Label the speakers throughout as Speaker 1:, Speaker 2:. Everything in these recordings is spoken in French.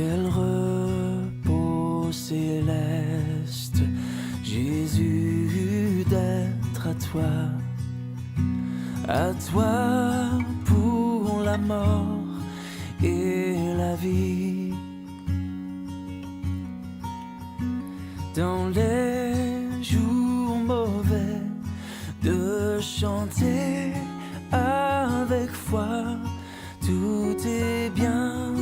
Speaker 1: Quel repos céleste, Jésus, d'être à toi pour la mort et la vie. Dans les jours mauvais, de chanter avec foi, tout est bien,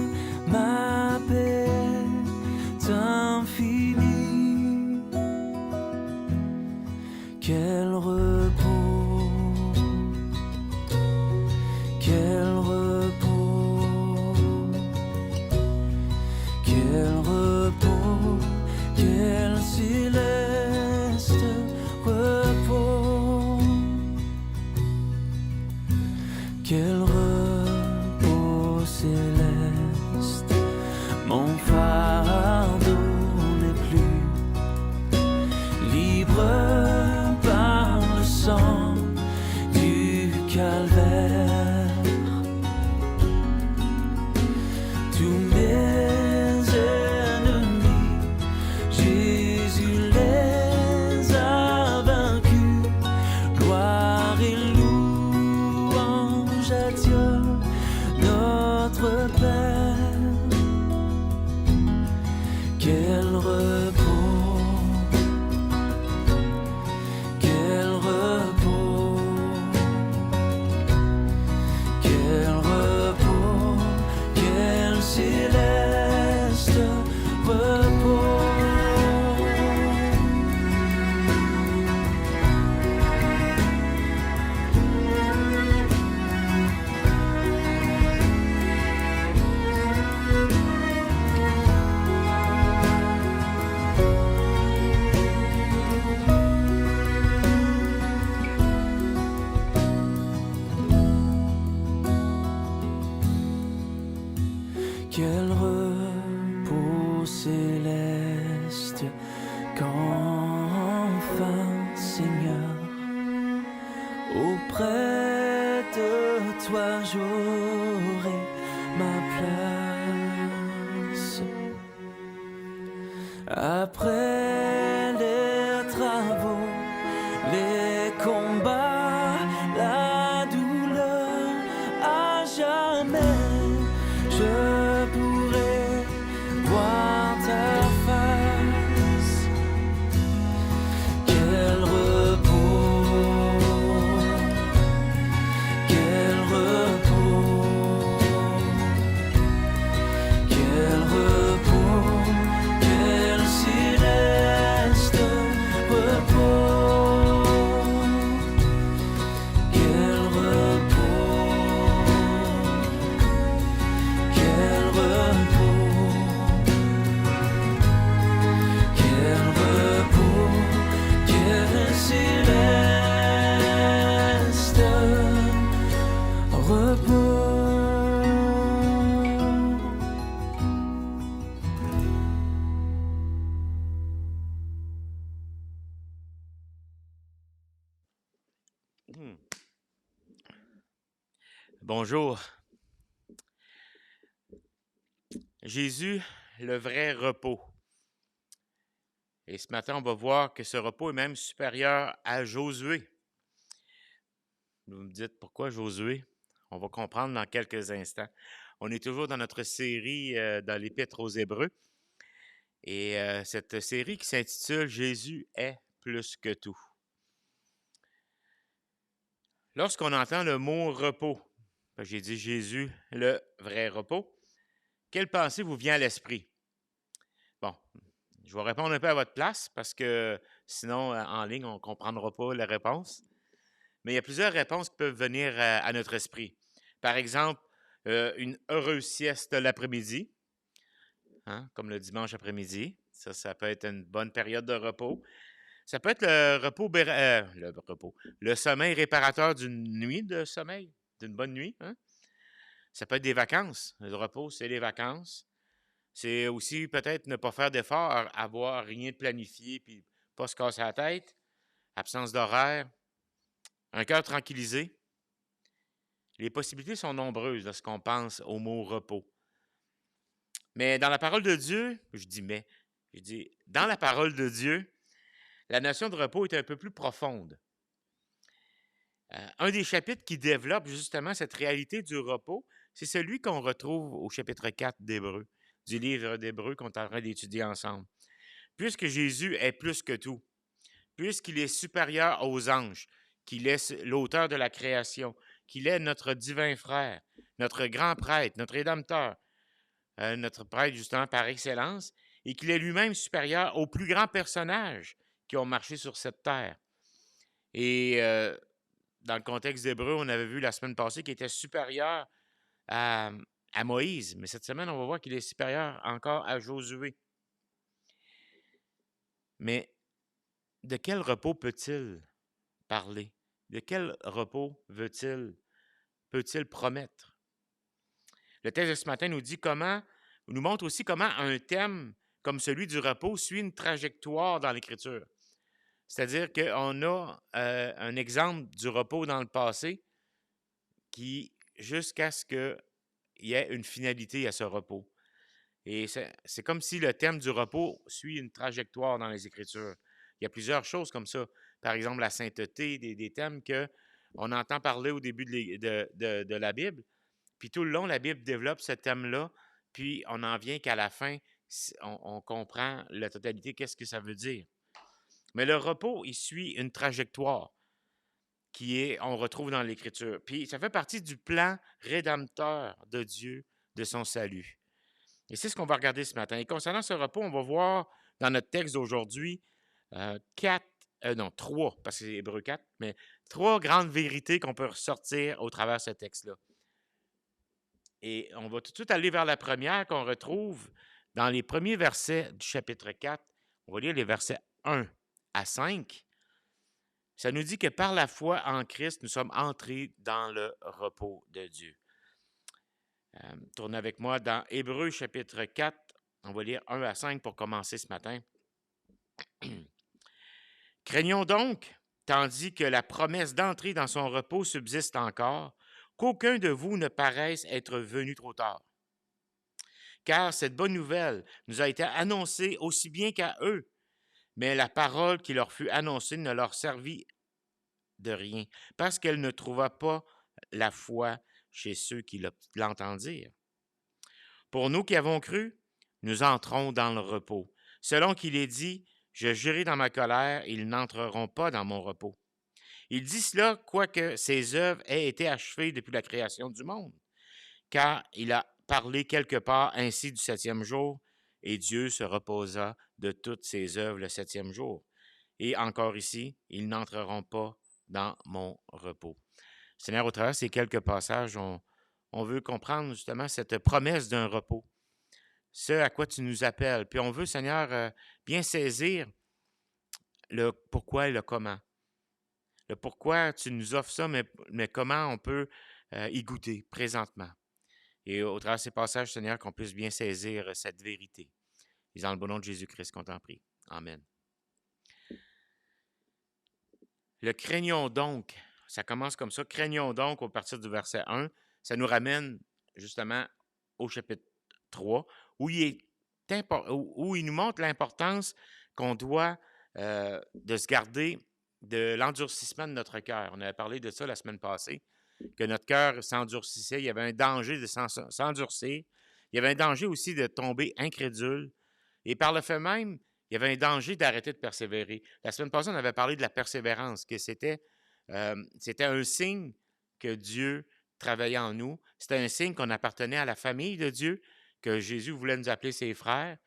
Speaker 1: ma paix est infinie. Quel repos, quel repos, quel repos, quel céleste repos, quel repos céleste. Mon fardeau n'est plus libre par le sang du calvaire. Tous mes ennemis, Jésus les a vaincus. Gloire et louange à Dieu, notre Père. Quel repos, quel repos, quel repos, quel céleste repos. Quel repos céleste qu'enfin, Seigneur, auprès de toi j'aurai ma place. Après les travaux, les combats, la douleur, à jamais je pourrai voir ta face. Quel repos, quel repos, quel repos, quel céleste repos, quel repos, quel repos, quel repos, quel céleste repos.
Speaker 2: Bonjour. Jésus, le vrai repos. Et ce matin, on va voir que ce repos est même supérieur à Josué. Vous me dites pourquoi Josué? On va comprendre dans quelques instants. On est toujours dans notre série dans l'Épître aux Hébreux. Et cette série qui s'intitule « Jésus est plus que tout ». Lorsqu'on entend le mot « repos », j'ai dit Jésus, le vrai repos, quelle pensée vous vient à l'esprit? Bon, je vais répondre un peu à votre place parce que sinon, en ligne, on ne comprendra pas la réponse. Mais il y a plusieurs réponses qui peuvent venir à notre esprit. Par exemple, une heureuse sieste l'après-midi, hein, comme le dimanche après-midi. Ça peut être une bonne période de repos. Ça peut être le sommeil réparateur d'une nuit de sommeil, d'une bonne nuit. Hein? Ça peut être des vacances. Le repos, c'est les vacances. C'est aussi peut-être ne pas faire d'efforts, avoir rien de planifié, puis pas se casser la tête, absence d'horaire, un cœur tranquillisé. Les possibilités sont nombreuses lorsqu'on pense au mot repos. Mais dans la parole de Dieu, je dis, dans la parole de Dieu, la notion de repos est un peu plus profonde. Un des chapitres qui développe justement cette réalité du repos, c'est celui qu'on retrouve au chapitre 4 d'Hébreux, du livre d'Hébreux qu'on est en train d'étudier ensemble. Puisque Jésus est plus que tout, puisqu'il est supérieur aux anges, qu'il est l'auteur de la création, qu'il est notre divin frère, notre grand prêtre, notre rédempteur, notre prêtre justement par excellence, et qu'il est lui-même supérieur aux plus grands personnages qui ont marché sur cette terre. Et dans le contexte d'Hébreu, on avait vu la semaine passée qu'il était supérieur à, à Moïse, mais cette semaine, on va voir qu'il est supérieur encore à Josué. Mais de quel repos peut-il parler? De quel repos peut-il promettre? Le texte de ce matin nous montre aussi comment un thème comme celui du repos suit une trajectoire dans l'Écriture. C'est-à-dire qu'on a un exemple du repos dans le passé qui, jusqu'à ce qu'il y ait une finalité à ce repos. Et c'est comme si le thème du repos suit une trajectoire dans les Écritures. Il y a plusieurs choses comme ça. Par exemple, la sainteté, des thèmes qu'on entend parler au début de la Bible. Puis tout le long, la Bible développe ce thème-là. Puis on en vient qu'à la fin, on comprend la totalité, qu'est-ce que ça veut dire. Mais le repos, il suit une trajectoire on retrouve dans l'Écriture. Puis ça fait partie du plan rédempteur de Dieu, de son salut. Et c'est ce qu'on va regarder ce matin. Et concernant ce repos, on va voir dans notre texte d'aujourd'hui trois, parce que c'est Hébreux 4, mais trois grandes vérités qu'on peut ressortir au travers de ce texte-là. Et on va tout de suite aller vers la première qu'on retrouve dans les premiers versets du chapitre 4. On va lire les versets 1 à 5. Ça nous dit que par la foi en Christ, nous sommes entrés dans le repos de Dieu. Tournez avec moi dans Hébreux chapitre 4. On va lire 1 à 5 pour commencer ce matin. Craignons donc, tandis que la promesse d'entrer dans son repos subsiste encore, qu'aucun de vous ne paraisse être venu trop tard. Car cette bonne nouvelle nous a été annoncée aussi bien qu'à eux, mais la parole qui leur fut annoncée ne leur servit de rien, parce qu'elle ne trouva pas la foi chez ceux qui l'entendirent. Pour nous qui avons cru, nous entrons dans le repos. Selon qu'il est dit, je jurai dans ma colère, ils n'entreront pas dans mon repos. Il dit cela, quoique ses œuvres aient été achevées depuis la création du monde, car il a parlé quelque part ainsi du septième jour, et Dieu se reposa de toutes ses œuvres le septième jour. Et encore ici, ils n'entreront pas dans mon repos. Seigneur, au travers de ces quelques passages, on veut comprendre justement cette promesse d'un repos, ce à quoi tu nous appelles. Puis on veut, Seigneur, bien saisir le pourquoi et le comment. Le pourquoi tu nous offres ça, mais comment on peut y goûter présentement. Et au travers de ces passages, Seigneur, qu'on puisse bien saisir cette vérité. Et dans le bon nom de Jésus-Christ qu'on t'en prie. Amen. Le craignons donc, ça commence comme ça, craignons donc au partir du verset 1, ça nous ramène justement au chapitre 3, où il nous montre l'importance qu'on doit de se garder de l'endurcissement de notre cœur. On avait parlé de ça la semaine passée, que notre cœur s'endurcissait, il y avait un danger de s'endurcir, il y avait un danger aussi de tomber incrédule, et par le fait même, il y avait un danger d'arrêter de persévérer. La semaine passée, on avait parlé de la persévérance, que c'était un signe que Dieu travaillait en nous. C'était un signe qu'on appartenait à la famille de Dieu, que Jésus voulait nous appeler ses frères.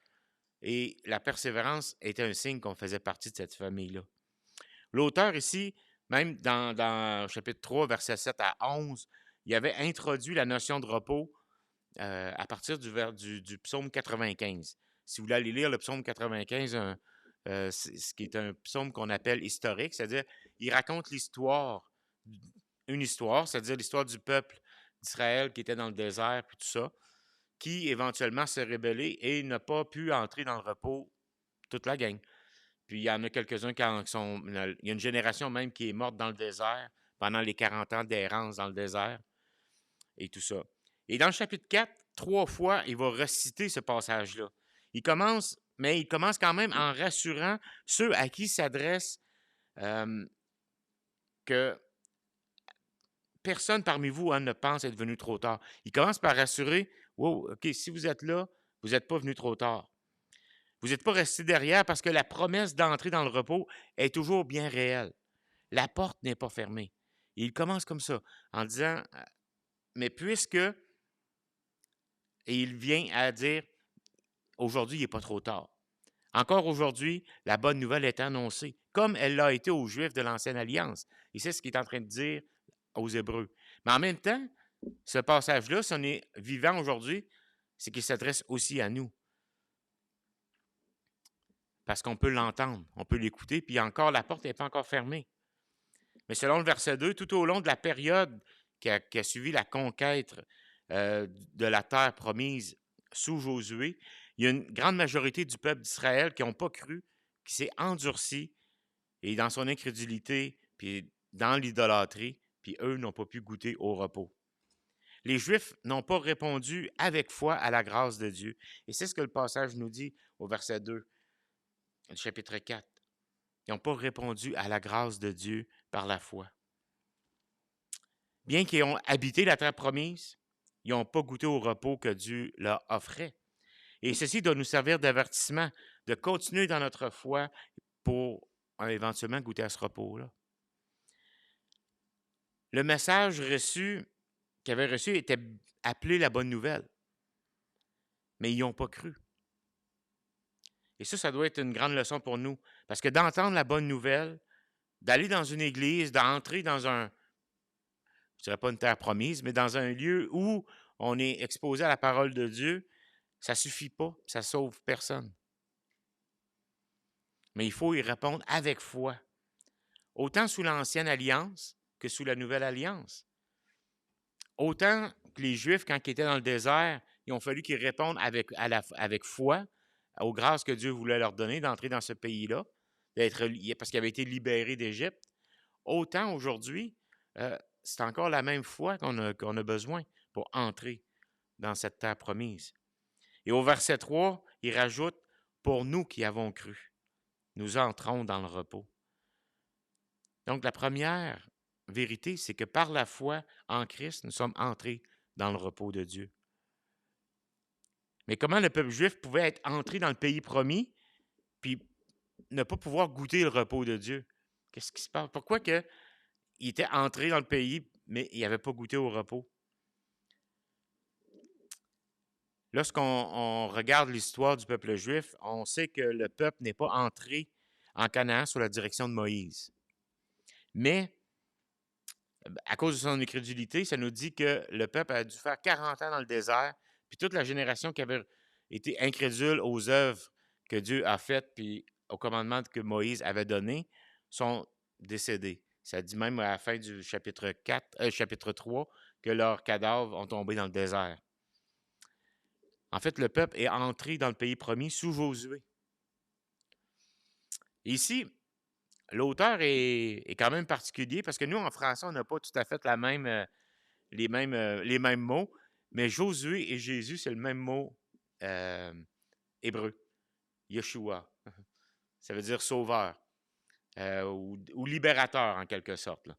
Speaker 2: Et la persévérance était un signe qu'on faisait partie de cette famille-là. L'auteur ici, même dans chapitre 3, versets 7 à 11, il avait introduit la notion de repos à partir du psaume 95. Si vous voulez aller lire le psaume 95, ce qui est un psaume qu'on appelle historique, c'est-à-dire il raconte une histoire, c'est-à-dire l'histoire du peuple d'Israël qui était dans le désert, puis tout ça, qui éventuellement s'est rébellé et n'a pas pu entrer dans le repos toute la gang. Puis il y en a quelques-uns il y a une génération même qui est morte dans le désert pendant les 40 ans d'errance dans le désert et tout ça. Et dans le chapitre 4, 3 fois, il va reciter ce passage-là. Mais il commence quand même en rassurant ceux à qui il s'adresse que personne parmi vous ne pense être venu trop tard. Il commence par rassurer, wow, OK, si vous êtes là, vous n'êtes pas venu trop tard. Vous n'êtes pas resté derrière parce que la promesse d'entrer dans le repos est toujours bien réelle. La porte n'est pas fermée. Et il commence comme ça, en disant, mais puisque, et il vient à dire, aujourd'hui, il n'est pas trop tard. Encore aujourd'hui, la bonne nouvelle est annoncée, comme elle l'a été aux Juifs de l'Ancienne Alliance. Et c'est ce qu'il est en train de dire aux Hébreux. Mais en même temps, ce passage-là, si on est vivant aujourd'hui, c'est qu'il s'adresse aussi à nous. Parce qu'on peut l'entendre, on peut l'écouter, puis encore, la porte n'est pas encore fermée. Mais selon le verset 2, tout au long de la période qui a suivi la conquête de la terre promise sous Josué, il y a une grande majorité du peuple d'Israël qui n'ont pas cru, qui s'est endurci, et dans son incrédulité, puis dans l'idolâtrie, puis eux n'ont pas pu goûter au repos. Les Juifs n'ont pas répondu avec foi à la grâce de Dieu. Et c'est ce que le passage nous dit au verset 2, du chapitre 4. Ils n'ont pas répondu à la grâce de Dieu par la foi. Bien qu'ils ont habité la terre promise, ils n'ont pas goûté au repos que Dieu leur offrait. Et ceci doit nous servir d'avertissement, de continuer dans notre foi pour éventuellement goûter à ce repos-là. Le message qu'ils avaient reçu était appelé la bonne nouvelle, mais ils n'ont pas cru. Et ça doit être une grande leçon pour nous, parce que d'entendre la bonne nouvelle, d'aller dans une église, d'entrer dans je ne dirais pas une terre promise, mais dans un lieu où on est exposé à la parole de Dieu, ça ne suffit pas, ça ne sauve personne. Mais il faut y répondre avec foi, autant sous l'Ancienne Alliance que sous la Nouvelle Alliance. Autant que les Juifs, quand ils étaient dans le désert, il ont fallu qu'ils répondent avec foi aux grâces que Dieu voulait leur donner d'entrer dans ce pays-là, parce qu'ils avaient été libérés d'Égypte. Autant aujourd'hui, c'est encore la même foi qu'on a besoin pour entrer dans cette terre promise. Et au verset 3, il rajoute « Pour nous qui avons cru, nous entrons dans le repos. » Donc, la première vérité, c'est que par la foi en Christ, nous sommes entrés dans le repos de Dieu. Mais comment le peuple juif pouvait être entré dans le pays promis puis ne pas pouvoir goûter le repos de Dieu? Qu'est-ce qui se passe? Pourquoi il était entré dans le pays, mais il n'avait pas goûté au repos? Lorsqu'on regarde l'histoire du peuple juif, on sait que le peuple n'est pas entré en Canaan sous la direction de Moïse. Mais, à cause de son incrédulité, ça nous dit que le peuple a dû faire 40 ans dans le désert, puis toute la génération qui avait été incrédule aux œuvres que Dieu a faites, puis aux commandements que Moïse avait donnés, sont décédés. Ça dit même à la fin du chapitre 3 que leurs cadavres ont tombé dans le désert. En fait, le peuple est entré dans le pays promis sous Josué. Ici, l'auteur est quand même particulier parce que nous, en français, on n'a pas tout à fait les mêmes mots, mais Josué et Jésus, c'est le même mot hébreu, Yeshua. Ça veut dire sauveur ou libérateur en quelque sorte. Là.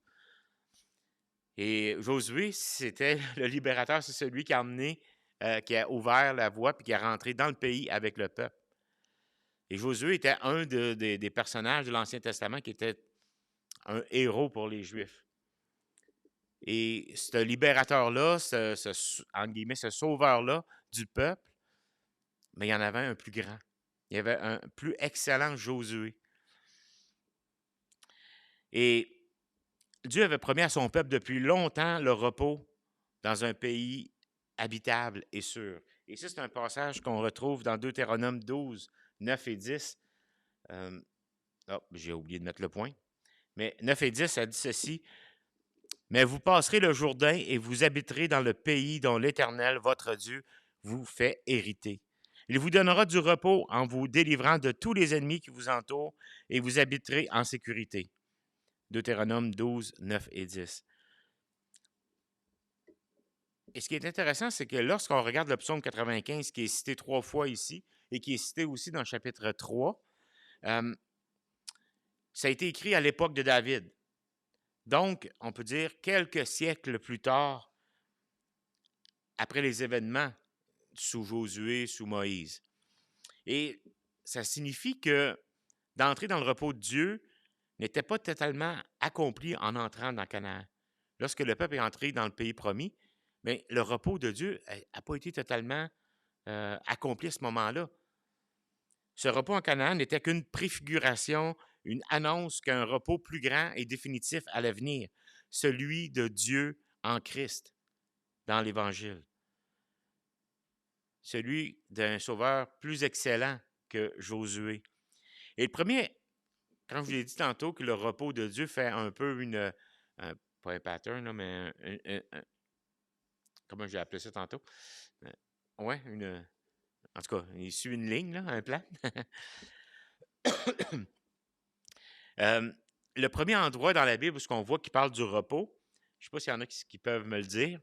Speaker 2: Et Josué, c'était le libérateur, c'est celui qui a qui a ouvert la voie puis qui est rentré dans le pays avec le peuple. Et Josué était un des personnages de l'Ancien Testament qui était un héros pour les Juifs. Et ce libérateur-là, entre guillemets, ce sauveur-là du peuple, mais il y en avait un plus grand. Il y avait un plus excellent Josué. Et Dieu avait promis à son peuple depuis longtemps le repos dans un pays habitable et sûr. Et ça, c'est un passage qu'on retrouve dans Deutéronome 12, 9 et 10. J'ai oublié de mettre le point. Mais 9 et 10, ça dit ceci. « Mais vous passerez le Jourdain et vous habiterez dans le pays dont l'Éternel, votre Dieu, vous fait hériter. Il vous donnera du repos en vous délivrant de tous les ennemis qui vous entourent et vous habiterez en sécurité. » Deutéronome 12, 9 et 10. Et ce qui est intéressant, c'est que lorsqu'on regarde le psaume 95, qui est cité 3 fois ici, et qui est cité aussi dans le chapitre 3, ça a été écrit à l'époque de David. Donc, on peut dire quelques siècles plus tard, après les événements sous Josué, sous Moïse. Et ça signifie que d'entrer dans le repos de Dieu n'était pas totalement accompli en entrant dans Canaan. Lorsque le peuple est entré dans le pays promis, mais le repos de Dieu n'a pas été totalement accompli à ce moment-là. Ce repos en Canaan n'était qu'une préfiguration, une annonce qu'un repos plus grand et définitif allait venir, celui de Dieu en Christ dans l'Évangile. Celui d'un sauveur plus excellent que Josué. Et le premier, quand je vous l'ai dit tantôt, que le repos de Dieu fait un peu pas un pattern, là, mais comment j'ai appelé ça tantôt? Ouais, en tout cas, il suit une ligne, là, un plan. Le premier endroit dans la Bible où on voit qu'il parle du repos, je ne sais pas s'il y en a qui peuvent me le dire.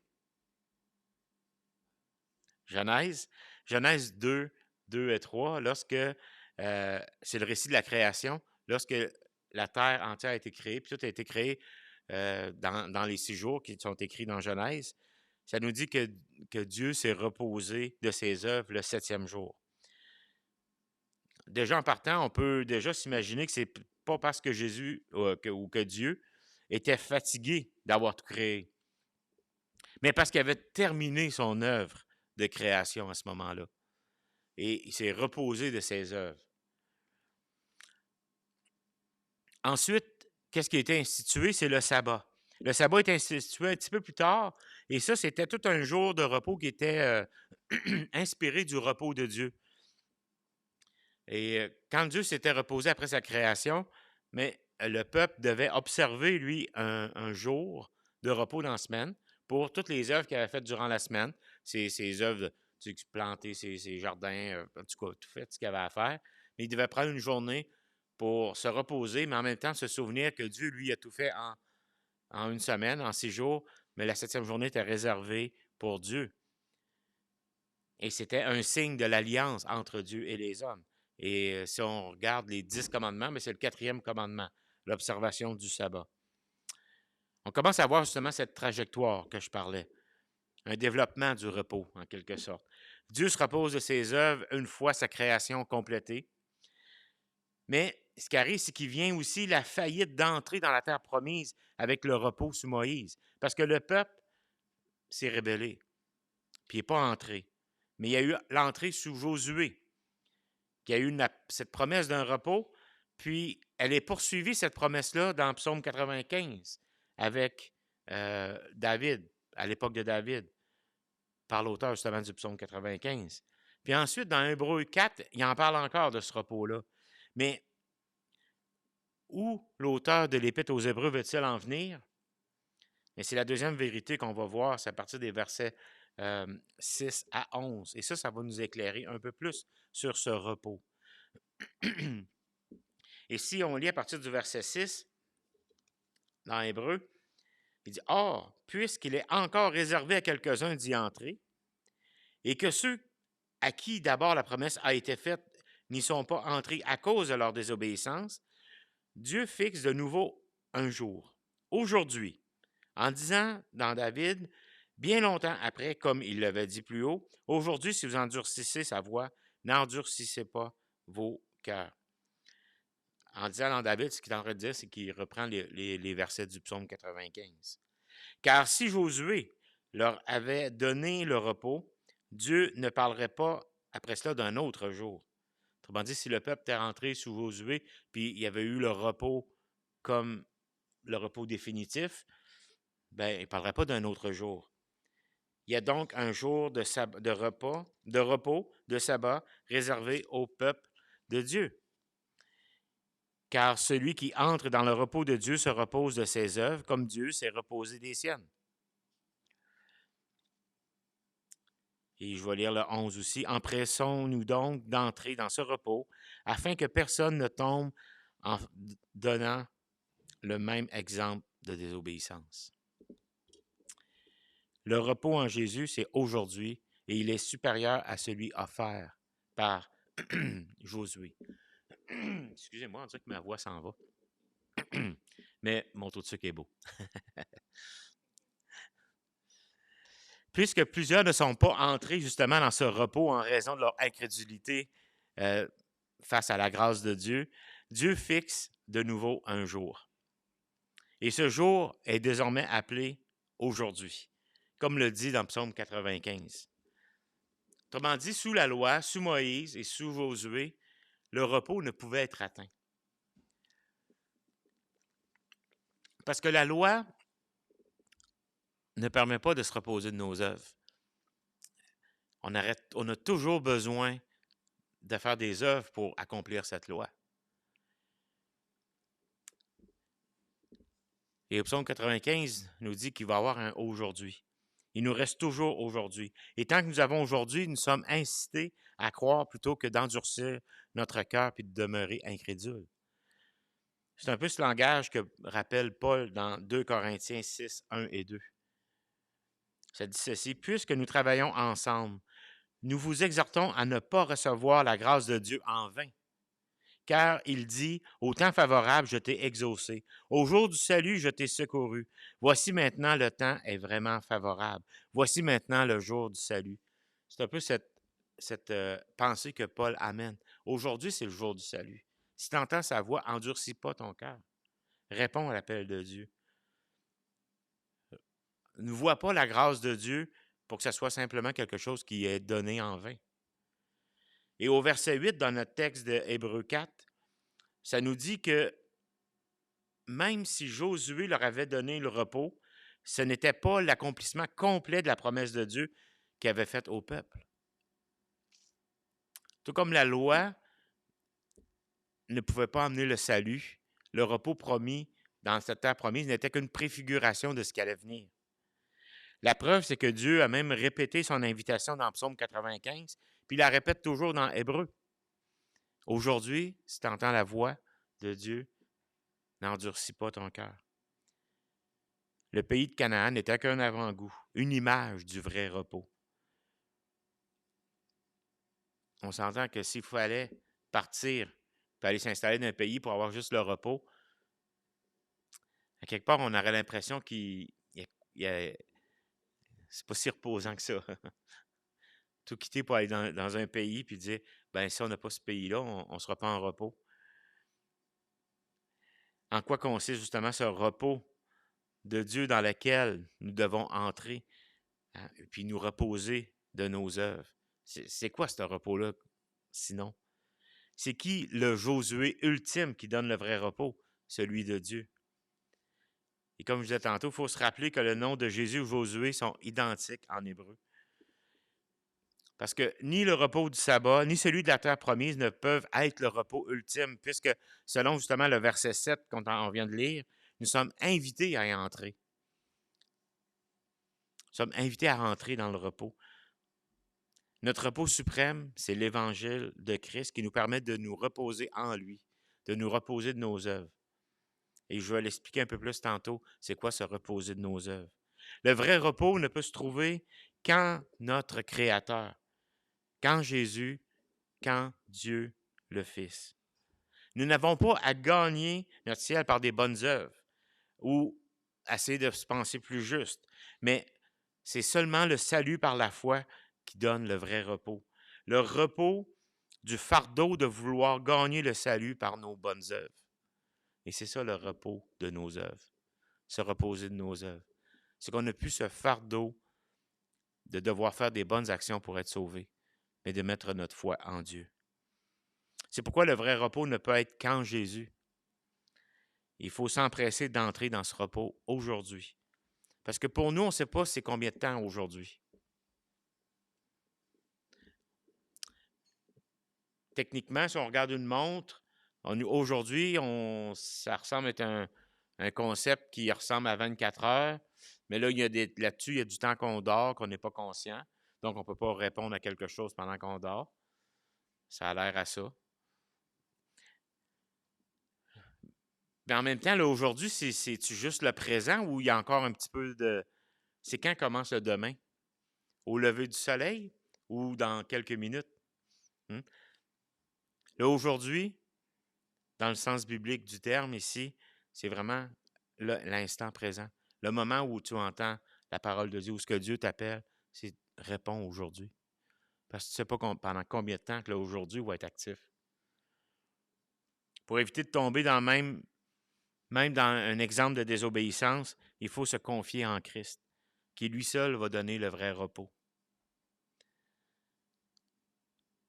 Speaker 2: Genèse 2, 2 et 3, lorsque c'est le récit de la création, lorsque la terre entière a été créée, puis tout a été créé dans les 6 jours qui sont écrits dans Genèse, ça nous dit que Dieu s'est reposé de ses œuvres le 7e jour. Déjà en partant, on peut déjà s'imaginer que c'est pas parce que Jésus ou que Dieu était fatigué d'avoir tout créé, mais parce qu'il avait terminé son œuvre de création à ce moment-là. Et il s'est reposé de ses œuvres. Ensuite, qu'est-ce qui a été institué? C'est le sabbat. Le sabbat est institué un petit peu plus tard, et ça, c'était tout un jour de repos qui était inspiré du repos de Dieu. Et quand Dieu s'était reposé après sa création, mais le peuple devait observer, lui, un jour de repos dans la semaine pour toutes les œuvres qu'il avait faites durant la semaine, ses œuvres, planter ses jardins, en tout cas, tout fait ce qu'il avait à faire. Mais il devait prendre une journée pour se reposer, mais en même temps se souvenir que Dieu, lui, a tout fait en une semaine, en 6 jours, mais la 7e journée était réservée pour Dieu. Et c'était un signe de l'alliance entre Dieu et les hommes. Et si on regarde les 10 commandements, mais c'est le 4e commandement, l'observation du sabbat. On commence à voir justement cette trajectoire que je parlais, un développement du repos, en quelque sorte. Dieu se repose de ses œuvres une fois sa création complétée. Mais ce qui arrive, c'est qu'il vient aussi la faillite d'entrer dans la terre promise avec le repos sous Moïse. Parce que le peuple s'est rébellé, puis il n'est pas entré. Mais il y a eu l'entrée sous Josué, qui a eu cette promesse d'un repos, puis elle est poursuivie, cette promesse-là, dans Psaume 95, avec David, à l'époque de David, par l'auteur justement du Psaume 95. Puis ensuite, dans Hébreux 4, il en parle encore de ce repos-là. Mais où l'auteur de l'Épître aux Hébreux veut-il en venir? Et c'est la deuxième vérité qu'on va voir, c'est à partir des versets 6 à 11. Et ça va nous éclairer un peu plus sur ce repos. Et si on lit à partir du verset 6, dans Hébreu, il dit « Or, puisqu'il est encore réservé à quelques-uns d'y entrer, et que ceux à qui d'abord la promesse a été faite n'y sont pas entrés à cause de leur désobéissance, Dieu fixe de nouveau un jour, aujourd'hui, en disant dans David, bien longtemps après, comme il l'avait dit plus haut, aujourd'hui, si vous endurcissez sa voix, n'endurcissez pas vos cœurs. » En disant dans David, ce qu'il est en train de dire, c'est qu'il reprend les versets du psaume 95. Car si Josué leur avait donné le repos, Dieu ne parlerait pas après cela d'un autre jour. Autrement dit, si le peuple était rentré sous Josué, puis il y avait eu le repos comme le repos définitif, ben, il ne parlerait pas d'un autre jour. Il y a donc un jour de repos, de sabbat, réservé au peuple de Dieu. Car celui qui entre dans le repos de Dieu se repose de ses œuvres, comme Dieu s'est reposé des siennes. Et je vais lire le 11 aussi. « Empressons-nous donc d'entrer dans ce repos, afin que personne ne tombe en donnant le même exemple de désobéissance. » Le repos en Jésus, c'est aujourd'hui et il est supérieur à celui offert par Josué. Excusez-moi, on dirait que ma voix s'en va. Mais mon taux de sucre est beau. Puisque plusieurs ne sont pas entrés justement dans ce repos en raison de leur incrédulité face à la grâce de Dieu, Dieu fixe de nouveau un jour. Et ce jour est désormais appelé aujourd'hui, comme le dit dans Psaume 95. Autrement dit, sous la loi, sous Moïse et sous Josué, le repos ne pouvait être atteint. Parce que la loi ne permet pas de se reposer de nos œuvres. On a toujours besoin de faire des œuvres pour accomplir cette loi. Et le psaume 95 nous dit qu'il va y avoir un aujourd'hui. Il nous reste toujours aujourd'hui. Et tant que nous avons aujourd'hui, nous sommes incités à croire plutôt que d'endurcir notre cœur et de demeurer incrédule. C'est un peu ce langage que rappelle Paul dans 2 Corinthiens 6, 1 et 2. Ça dit ceci: puisque nous travaillons ensemble, nous vous exhortons à ne pas recevoir la grâce de Dieu en vain. Car il dit, au temps favorable, je t'ai exaucé. Au jour du salut, je t'ai secouru. Voici maintenant le temps est vraiment favorable. Voici maintenant le jour du salut. C'est un peu cette pensée que Paul amène. Aujourd'hui, c'est le jour du salut. Si tu entends sa voix, endurcis pas ton cœur. Réponds à l'appel de Dieu. Ne vois pas la grâce de Dieu pour que ce soit simplement quelque chose qui est donné en vain. Et au verset 8, dans notre texte de Hébreux 4, ça nous dit que même si Josué leur avait donné le repos, ce n'était pas l'accomplissement complet de la promesse de Dieu qu'il avait faite au peuple. Tout comme la loi ne pouvait pas amener le salut, le repos promis dans cette terre promise n'était qu'une préfiguration de ce qui allait venir. La preuve, c'est que Dieu a même répété son invitation dans Psaume 95, puis il la répète toujours dans Hébreux. Aujourd'hui, si tu entends la voix de Dieu, n'endurcis pas ton cœur. Le pays de Canaan n'était qu'un avant-goût, une image du vrai repos. On s'entend que s'il fallait partir et aller s'installer dans un pays pour avoir juste le repos, à quelque part, on aurait l'impression c'est pas si reposant que ça. Tout quitter pour aller dans un pays puis dire, ben si on n'a pas ce pays-là, on ne sera pas en repos. En quoi consiste justement ce repos de Dieu dans lequel nous devons entrer et puis nous reposer de nos œuvres? C'est quoi ce repos-là, sinon? C'est qui le Josué ultime qui donne le vrai repos? Celui de Dieu. Et comme je disais tantôt, il faut se rappeler que le nom de Jésus ou Josué sont identiques en hébreu. Parce que ni le repos du sabbat, ni celui de la terre promise ne peuvent être le repos ultime, puisque selon justement le verset 7 qu'on vient de lire, nous sommes invités à y entrer. Nous sommes invités à rentrer dans le repos. Notre repos suprême, c'est l'évangile de Christ qui nous permet de nous reposer en lui, de nous reposer de nos œuvres. Et je vais l'expliquer un peu plus tantôt, c'est quoi se reposer de nos œuvres. Le vrai repos ne peut se trouver qu'en notre Créateur, qu'en Jésus, qu'en Dieu le Fils. Nous n'avons pas à gagner notre ciel par des bonnes œuvres ou essayer de se penser plus juste, mais c'est seulement le salut par la foi qui donne le vrai repos. Le repos du fardeau de vouloir gagner le salut par nos bonnes œuvres. Et c'est ça le repos de nos œuvres, se reposer de nos œuvres. C'est qu'on n'a plus ce fardeau de devoir faire des bonnes actions pour être sauvé, mais de mettre notre foi en Dieu. C'est pourquoi le vrai repos ne peut être qu'en Jésus. Il faut s'empresser d'entrer dans ce repos aujourd'hui. Parce que pour nous, on ne sait pas c'est combien de temps aujourd'hui. Techniquement, si on regarde une montre, aujourd'hui, ça ressemble à un concept qui ressemble à 24 heures. Mais là, là-dessus, il y a du temps qu'on dort, qu'on n'est pas conscient. Donc, on ne peut pas répondre à quelque chose pendant qu'on dort. Ça a l'air à ça. Mais en même temps, là, aujourd'hui, c'est-tu juste le présent ou il y a encore un petit peu C'est quand commence le demain? Au lever du soleil ou dans quelques minutes? Hmm? Le aujourd'hui, dans le sens biblique du terme ici, c'est vraiment l'instant présent. Le moment où tu entends la parole de Dieu, où ce que Dieu t'appelle, c'est réponds aujourd'hui. Parce que tu ne sais pas pendant combien de temps que l'aujourd'hui va être actif. Pour éviter de tomber dans même dans un exemple de désobéissance, il faut se confier en Christ, qui lui seul va donner le vrai repos.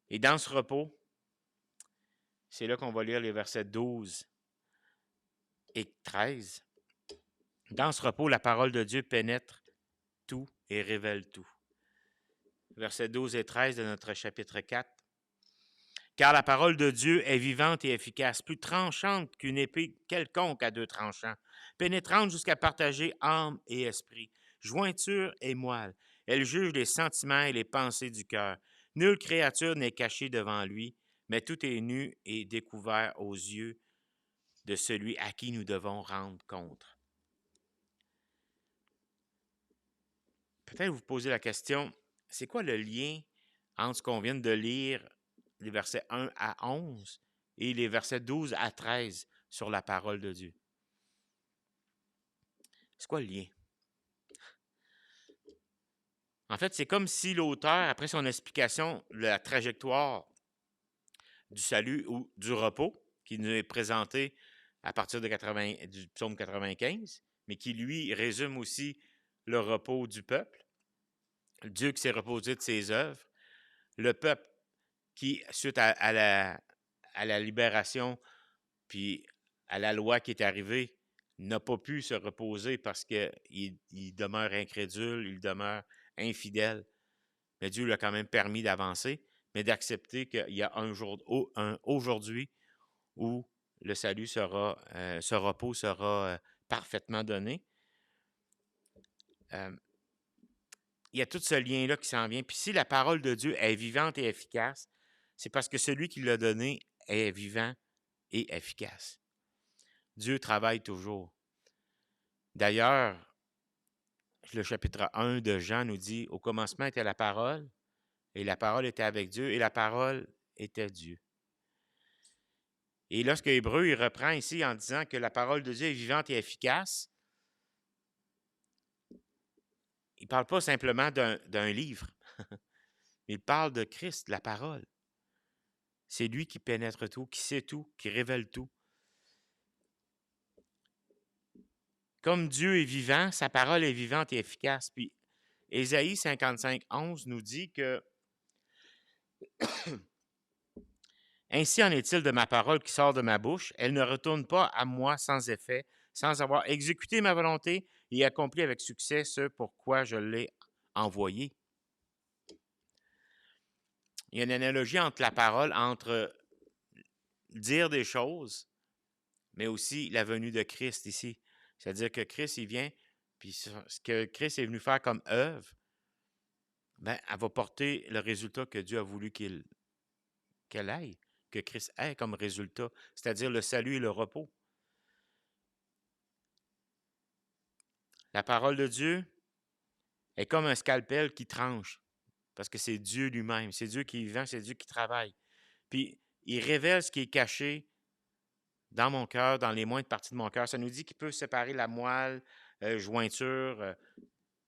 Speaker 2: Et dans ce repos, c'est là qu'on va lire les versets 12 et 13. Dans ce repos, la parole de Dieu pénètre tout et révèle tout. Versets 12 et 13 de notre chapitre 4. Car la parole de Dieu est vivante et efficace, plus tranchante qu'une épée quelconque à deux tranchants, pénétrante jusqu'à partager âme et esprit, jointure et moelle. Elle juge les sentiments et les pensées du cœur. Nulle créature n'est cachée devant lui, mais tout est nu et découvert aux yeux de celui à qui nous devons rendre compte. Peut-être vous posez la question, c'est quoi le lien entre ce qu'on vient de lire, les versets 1 à 11 et les versets 12 à 13 sur la parole de Dieu? C'est quoi le lien? En fait, c'est comme si l'auteur, après son explication de la trajectoire du salut ou du repos, qui nous est présenté à partir du psaume 95, mais qui, lui, résume aussi le repos du peuple, Dieu qui s'est reposé de ses œuvres, le peuple qui, suite à la libération, puis à la loi qui est arrivée, n'a pas pu se reposer parce qu'il demeure incrédule, il demeure infidèle. Mais Dieu lui a quand même permis d'avancer, mais d'accepter qu'il y a un aujourd'hui où le salut sera, ce repos sera parfaitement donné. Il y a tout ce lien-là qui s'en vient. Puis si la parole de Dieu est vivante et efficace, c'est parce que celui qui l'a donné est vivant et efficace. Dieu travaille toujours. D'ailleurs, le chapitre 1 de Jean nous dit, au commencement était la parole, et la parole était avec Dieu, et la parole était Dieu. Et lorsque Hébreu, il reprend ici en disant que la parole de Dieu est vivante et efficace, il ne parle pas simplement d'un livre, il parle de Christ, la parole. C'est lui qui pénètre tout, qui sait tout, qui révèle tout. Comme Dieu est vivant, sa parole est vivante et efficace. Puis Ésaïe 55, 11 nous dit que ainsi en est-il de ma parole qui sort de ma bouche, elle ne retourne pas à moi sans effet, sans avoir exécuté ma volonté et accompli avec succès ce pour quoi je l'ai envoyé. Il y a une analogie entre la parole, entre dire des choses, mais aussi la venue de Christ ici. C'est-à-dire que Christ, il vient, puis ce que Christ est venu faire comme œuvre, ben, elle va porter le résultat que Dieu a voulu qu'elle ait, que Christ ait comme résultat, c'est-à-dire le salut et le repos. La parole de Dieu est comme un scalpel qui tranche, parce que c'est Dieu lui-même, c'est Dieu qui est vivant, c'est Dieu qui travaille. Puis, il révèle ce qui est caché dans mon cœur, dans les moindres parties de mon cœur. Ça nous dit qu'il peut séparer la moelle, jointure,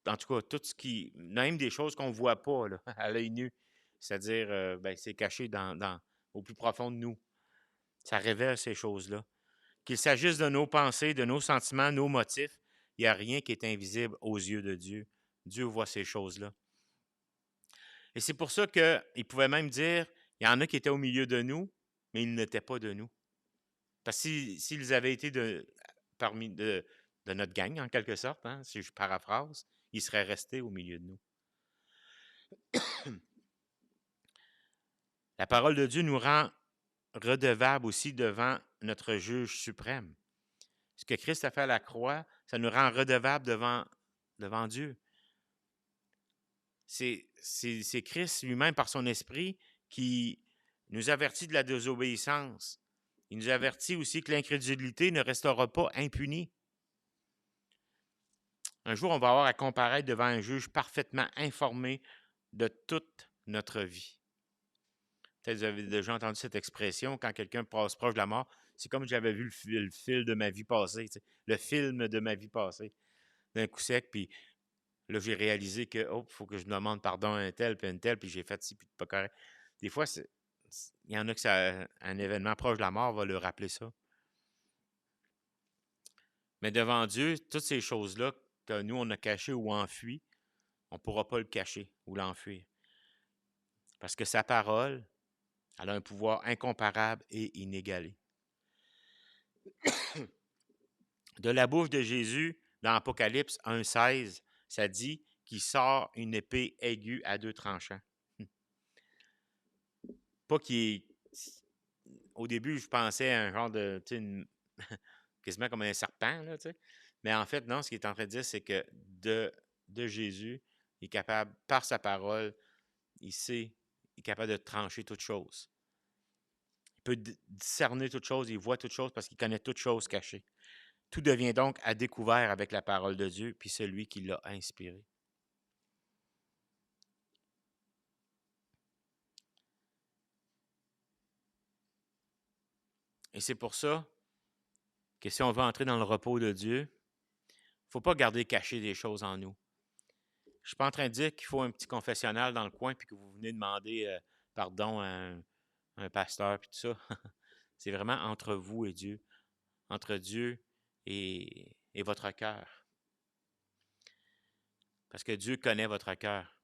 Speaker 2: en tout cas, tout ce qui, même des choses qu'on ne voit pas là, à l'œil nu, c'est-à-dire, c'est caché au plus profond de nous. Ça révèle ces choses-là. Qu'il s'agisse de nos pensées, de nos sentiments, nos motifs, il n'y a rien qui est invisible aux yeux de Dieu. Dieu voit ces choses-là. Et c'est pour ça qu'il pouvait même dire, il y en a qui étaient au milieu de nous, mais ils n'étaient pas de nous. Parce que s'ils avaient été parmi de notre gang, en quelque sorte, hein, si je paraphrase, ils seraient restés au milieu de nous. La parole de Dieu nous rend redevables aussi devant notre juge suprême. Ce que Christ a fait à la croix, ça nous rend redevables devant Dieu. C'est Christ lui-même, par son esprit, qui nous avertit de la désobéissance. Il nous avertit aussi que l'incrédulité ne restera pas impunie. Un jour, on va avoir à comparaître devant un juge parfaitement informé de toute notre vie. Peut-être que vous avez déjà entendu cette expression, quand quelqu'un passe proche de la mort, c'est comme si j'avais vu le fil de ma vie passée, le film de ma vie passée, d'un coup sec, puis là, j'ai réalisé que, oh, il faut que je demande pardon à un tel, puis à une telle, puis j'ai fait ci, puis pas correct. Des fois, il y en a que un événement proche de la mort va leur rappeler ça. Mais devant Dieu, toutes ces choses-là que nous, on a cachées ou enfuies, on ne pourra pas le cacher ou l'enfuir. Parce que sa parole, elle a un pouvoir incomparable et inégalé. De la bouche de Jésus, dans Apocalypse 1,16, ça dit qu'il sort une épée aiguë à 2 tranchants. Pas qu'il est... Au début, je pensais à un genre de... quasiment comme un serpent, là, tu sais. Mais en fait, non, ce qu'il est en train de dire, c'est que de Jésus, il est capable, par sa parole, il est capable de trancher toute chose. Il peut discerner toute chose, il voit toute chose parce qu'il connaît toute chose cachée. Tout devient donc à découvert avec la parole de Dieu, puis celui qui l'a inspiré. Et c'est pour ça que si on veut entrer dans le repos de Dieu, il ne faut pas garder caché des choses en nous. Je ne suis pas en train de dire qu'il faut un petit confessionnal dans le coin puis que vous venez demander pardon à un pasteur puis tout ça. C'est vraiment entre vous et Dieu, entre Dieu et votre cœur. Parce que Dieu connaît votre cœur.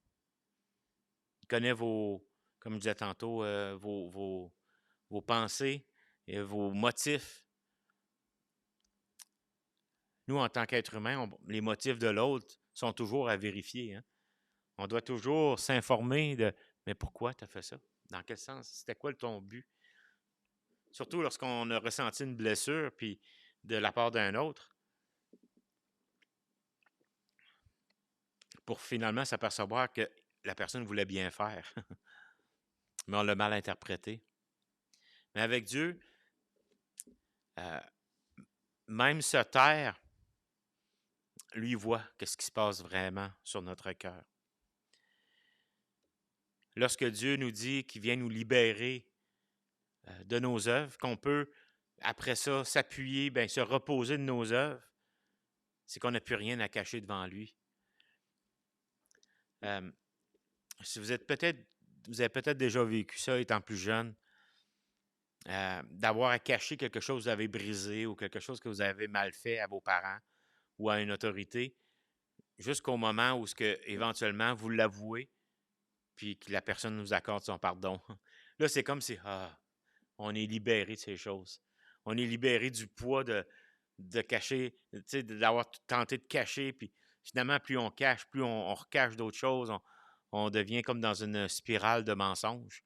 Speaker 2: Il connaît comme je disais tantôt, vos pensées et vos motifs. Nous, en tant qu'être humain, les motifs de l'autre sont toujours à vérifier. Hein? On doit toujours s'informer de « Mais pourquoi tu as fait ça? Dans quel sens? C'était quoi ton but? » Surtout lorsqu'on a ressenti une blessure puis de la part d'un autre, pour finalement s'apercevoir que la personne voulait bien faire, mais on l'a mal interprété. Mais avec Dieu, même se taire, lui voit qu'est-ce qui se passe vraiment sur notre cœur. Lorsque Dieu nous dit qu'il vient nous libérer de nos œuvres, qu'on peut, après ça, s'appuyer, se reposer de nos œuvres, c'est qu'on n'a plus rien à cacher devant lui. Si vous avez peut-être déjà vécu ça étant plus jeune, d'avoir à cacher quelque chose que vous avez brisé ou quelque chose que vous avez mal fait à vos parents ou à une autorité, jusqu'au moment où éventuellement vous l'avouez, puis que la personne nous accorde son pardon. Là, c'est comme si on est libéré de ces choses. On est libéré du poids de cacher, d'avoir tenté de cacher, puis finalement, plus on cache, plus on recache d'autres choses, on devient comme dans une spirale de mensonges.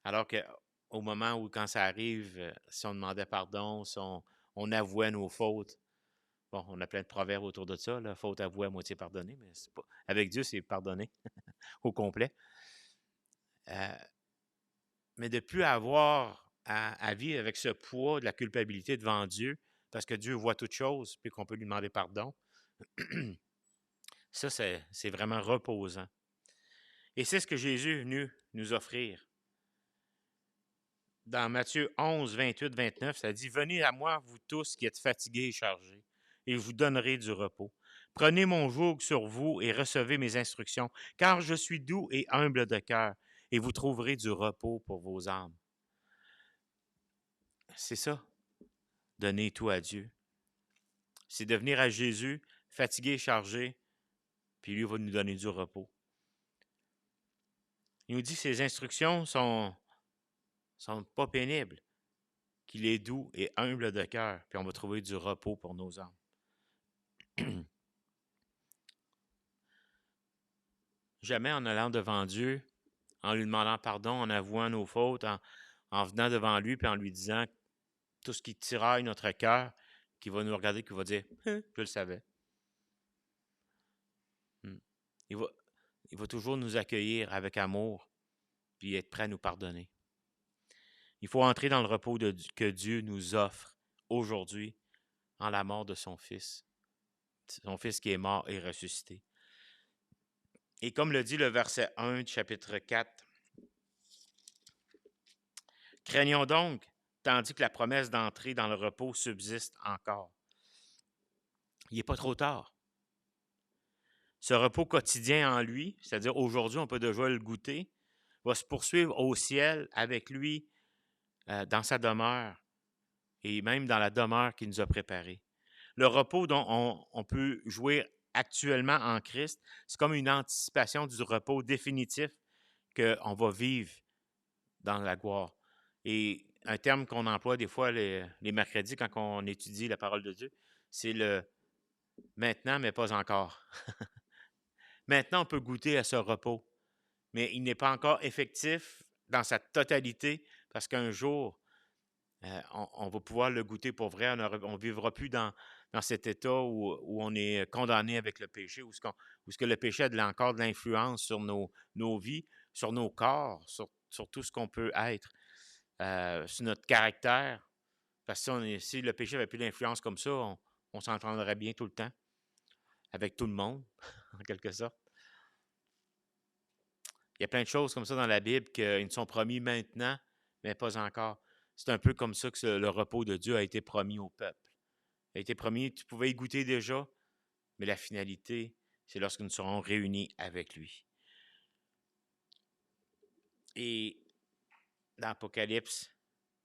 Speaker 2: Alors qu'au moment où, quand ça arrive, si on demandait pardon, si on avouait nos fautes, bon, on a plein de proverbes autour de ça, là, faute avouée à moitié pardonnée, mais c'est pas, avec Dieu, c'est pardonné au complet. Mais de ne plus avoir à vivre avec ce poids de la culpabilité devant Dieu, parce que Dieu voit toutes choses, puis qu'on peut lui demander pardon, ça, c'est vraiment reposant. Et c'est ce que Jésus est venu nous offrir. Dans Matthieu 11, 28, 29, ça dit « Venez à moi, vous tous qui êtes fatigués et chargés, et je vous donnerai du repos. Prenez mon joug sur vous et recevez mes instructions, car je suis doux et humble de cœur, et vous trouverez du repos pour vos âmes. » C'est ça, donner tout à Dieu. C'est de venir à Jésus, fatigué et chargé, puis lui va nous donner du repos. Il nous dit que ses instructions sont pas pénibles, qu'il est doux et humble de cœur, puis on va trouver du repos pour nos âmes. Jamais en allant devant Dieu, en lui demandant pardon, en avouant nos fautes, en venant devant lui, puis en lui disant tout ce qui tiraille notre cœur, qui va nous regarder, qui va dire « Je le savais ». Il va toujours nous accueillir avec amour, puis être prêt à nous pardonner. Il faut entrer dans le repos que Dieu nous offre aujourd'hui en la mort de son Fils. son Fils qui est mort et ressuscité. Et comme le dit le verset 1 du chapitre 4, « Craignons donc, tandis que la promesse d'entrer dans le repos subsiste encore. » Il n'est pas trop tard. Ce repos quotidien en lui, c'est-à-dire aujourd'hui, on peut déjà le goûter, va se poursuivre au ciel avec lui dans sa demeure et même dans la demeure qu'il nous a préparée. Le repos dont on peut jouir actuellement en Christ, c'est comme une anticipation du repos définitif qu'on va vivre dans la gloire. Et un terme qu'on emploie des fois les mercredis quand on étudie la parole de Dieu, c'est le « maintenant, mais pas encore ». Maintenant, on peut goûter à ce repos, mais il n'est pas encore effectif dans sa totalité parce qu'un jour, on va pouvoir le goûter pour vrai. On ne vivra plus dans cet état où on est condamné avec le péché, où ce que le péché a encore de l'influence sur nos vies, sur nos corps, sur tout ce qu'on peut être, sur notre caractère. Parce que si le péché n'avait plus d'influence comme ça, on s'entendrait bien tout le temps avec tout le monde, en quelque sorte. Il y a plein de choses comme ça dans la Bible qui nous sont promis maintenant, mais pas encore. C'est un peu comme ça que le repos de Dieu a été promis au peuple. Il a été promis, tu pouvais y goûter déjà, mais la finalité, c'est lorsque nous serons réunis avec lui. Et dans Apocalypse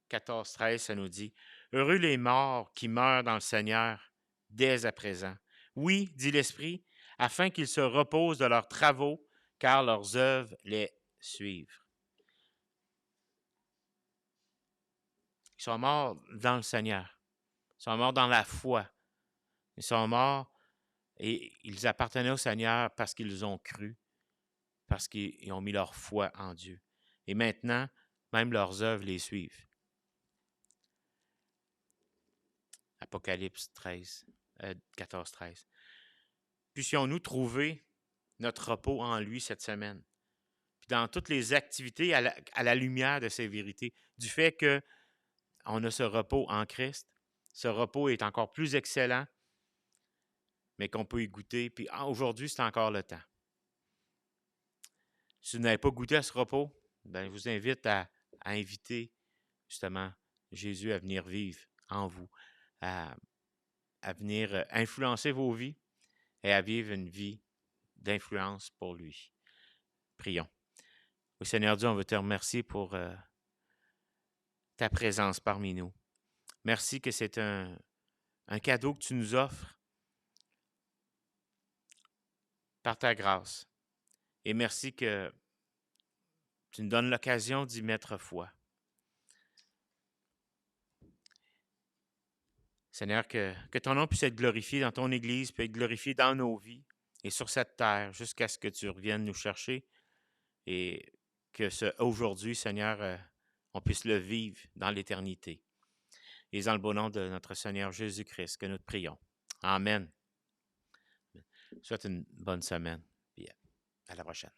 Speaker 2: 14-13, ça nous dit « Heureux les morts qui meurent dans le Seigneur dès à présent. Oui, dit l'Esprit, afin qu'ils se reposent de leurs travaux, car leurs œuvres les suivent. » Ils sont morts dans le Seigneur. Ils sont morts dans la foi. Ils sont morts et ils appartenaient au Seigneur parce qu'ils ont cru, parce qu'ils ont mis leur foi en Dieu. Et maintenant, même leurs œuvres les suivent. Apocalypse 14-13. Puissions-nous trouver notre repos en lui cette semaine. Puis dans toutes les activités à la lumière de ces vérités, du fait qu'on a ce repos en Christ, ce repos est encore plus excellent, mais qu'on peut y goûter. Puis aujourd'hui, c'est encore le temps. Si vous n'avez pas goûté à ce repos, ben, je vous invite à inviter justement Jésus à venir vivre en vous, à venir influencer vos vies et à vivre une vie d'influence pour lui. Prions. Oui, Seigneur Dieu, on veut te remercier pour ta présence parmi nous. Merci que c'est un cadeau que tu nous offres par ta grâce. Et merci que tu nous donnes l'occasion d'y mettre foi. Seigneur, que ton nom puisse être glorifié dans ton Église, puisse être glorifié dans nos vies et sur cette terre jusqu'à ce que tu reviennes nous chercher et que aujourd'hui, Seigneur, on puisse le vivre dans l'éternité. Et dans le beau nom de notre Seigneur Jésus-Christ que nous te prions. Amen. Je vous souhaite une bonne semaine et à la prochaine.